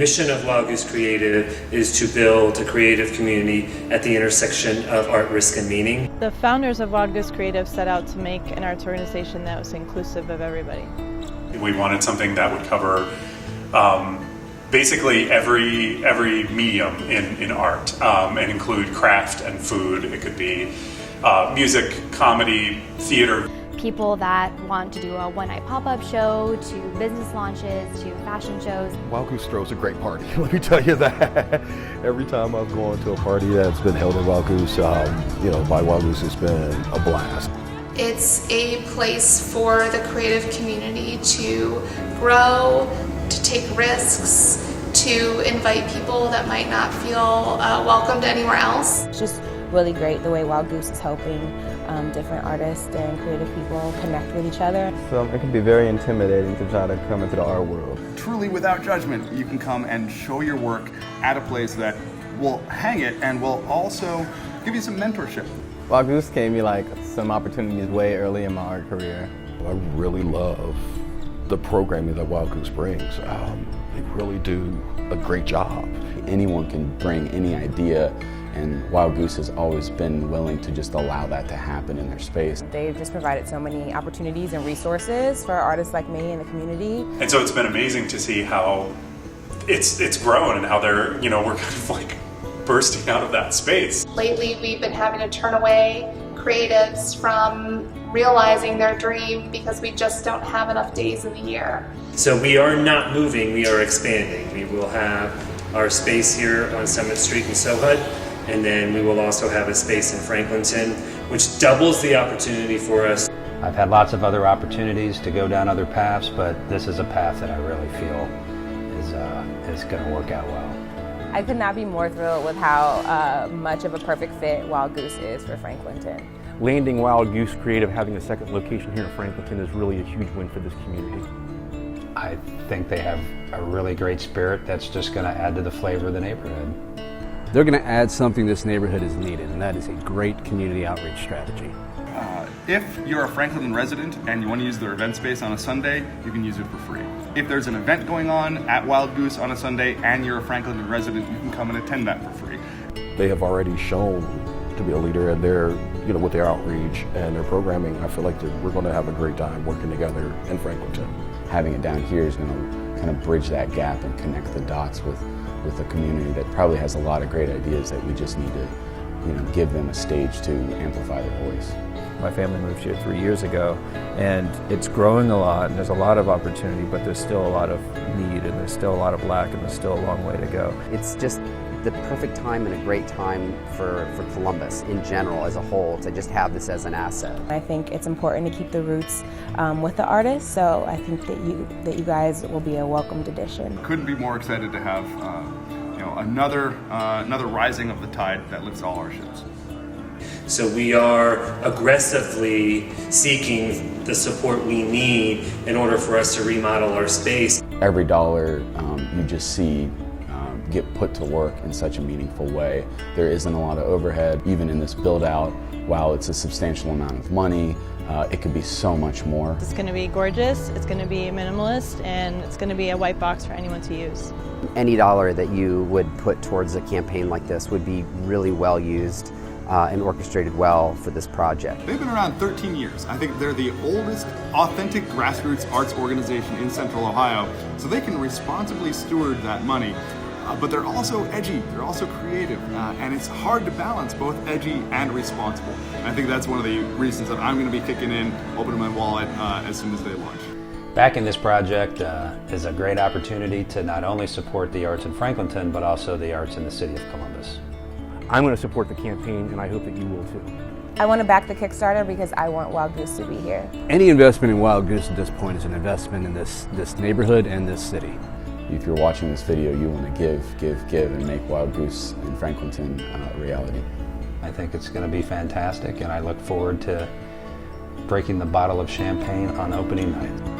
mission of Wild Goose Creative is to build a creative community at the intersection of art, risk, and meaning. The founders of Wild Goose Creative set out to make an arts organization that was inclusive of everybody. We wanted something that would cover basically every medium in art and include craft and food. It could be music, comedy, theater. People that want to do a one-night pop-up show, to business launches, to fashion shows. Wild Goose throws a great party, let me tell you that. Every time I've gone to a party that's been held at Wild Goose, by Wild Goose, it's been a blast. It's a place for the creative community to grow, to take risks, to invite people that might not feel welcomed anywhere else. It's just really great the way Wild Goose is helping different artists and creative people connect with each other. So it can be very intimidating to try to come into the art world. Truly without judgment, you can come and show your work at a place that will hang it and will also give you some mentorship. Wild Goose gave me some opportunities way early in my art career. I really love the programming that Wild Goose brings. They really do a great job. Anyone can bring any idea, and Wild Goose has always been willing to just allow that to happen in their space. They've just provided so many opportunities and resources for artists like me in the community. And so it's been amazing to see how it's grown and how we're kind of bursting out of that space. Lately, we've been having to turn away creatives from realizing their dream because we just don't have enough days in the year. So we are not moving, we are expanding. We will have our space here on Summit Street in Sohut, and then we will also have a space in Franklinton, which doubles the opportunity for us. I've had lots of other opportunities to go down other paths, but this is a path that I really feel is going to work out well. I could not be more thrilled with how much of a perfect fit Wild Goose is for Franklinton. Landing Wild Goose Creative, having a second location here in Franklinton, is really a huge win for this community. I think they have a really great spirit that's just going to add to the flavor of the neighborhood. They're going to add something this neighborhood is needed, and that is a great community outreach strategy. If you're a Franklinton resident and you want to use their event space on a Sunday, you can use it for free. If there's an event going on at Wild Goose on a Sunday and you're a Franklinton resident, you can come and attend that for free. They have already shown to be a leader in their, with their outreach and their programming. I feel like we're going to have a great time working together in Franklinton. Having it down here is going to kind of bridge that gap and connect the dots with a community that probably has a lot of great ideas that we just need to, give them a stage to amplify their voice. My family moved here 3 years ago, and it's growing a lot, and there's a lot of opportunity, but there's still a lot of need, and there's still a lot of lack, and there's still a long way to go. It's just the perfect time and a great time for Columbus in general as a whole to just have this as an asset. I think it's important to keep the roots with the artists, so I think that you guys will be a welcomed addition. Couldn't be more excited to have another rising of the tide that lifts all our ships. So we are aggressively seeking the support we need in order for us to remodel our space. Every dollar you just see get put to work in such a meaningful way. There isn't a lot of overhead, even in this build out. While it's a substantial amount of money, it could be so much more. It's going to be gorgeous, it's going to be minimalist, and it's going to be a white box for anyone to use. Any dollar that you would put towards a campaign like this would be really well used and orchestrated well for this project. They've been around 13 years. I think they're the oldest authentic grassroots arts organization in Central Ohio, so they can responsibly steward that money. But they're also edgy, they're also creative, and it's hard to balance both edgy and responsible. And I think that's one of the reasons that I'm going to be kicking in, opening my wallet as soon as they launch. Backing this project is a great opportunity to not only support the arts in Franklinton, but also the arts in the city of Columbus. I'm going to support the campaign, and I hope that you will too. I want to back the Kickstarter because I want Wild Goose to be here. Any investment in Wild Goose at this point is an investment in this neighborhood and this city. If you're watching this video, you want to give, and make Wild Goose in Franklinton a reality. I think it's going to be fantastic, and I look forward to breaking the bottle of champagne on opening night.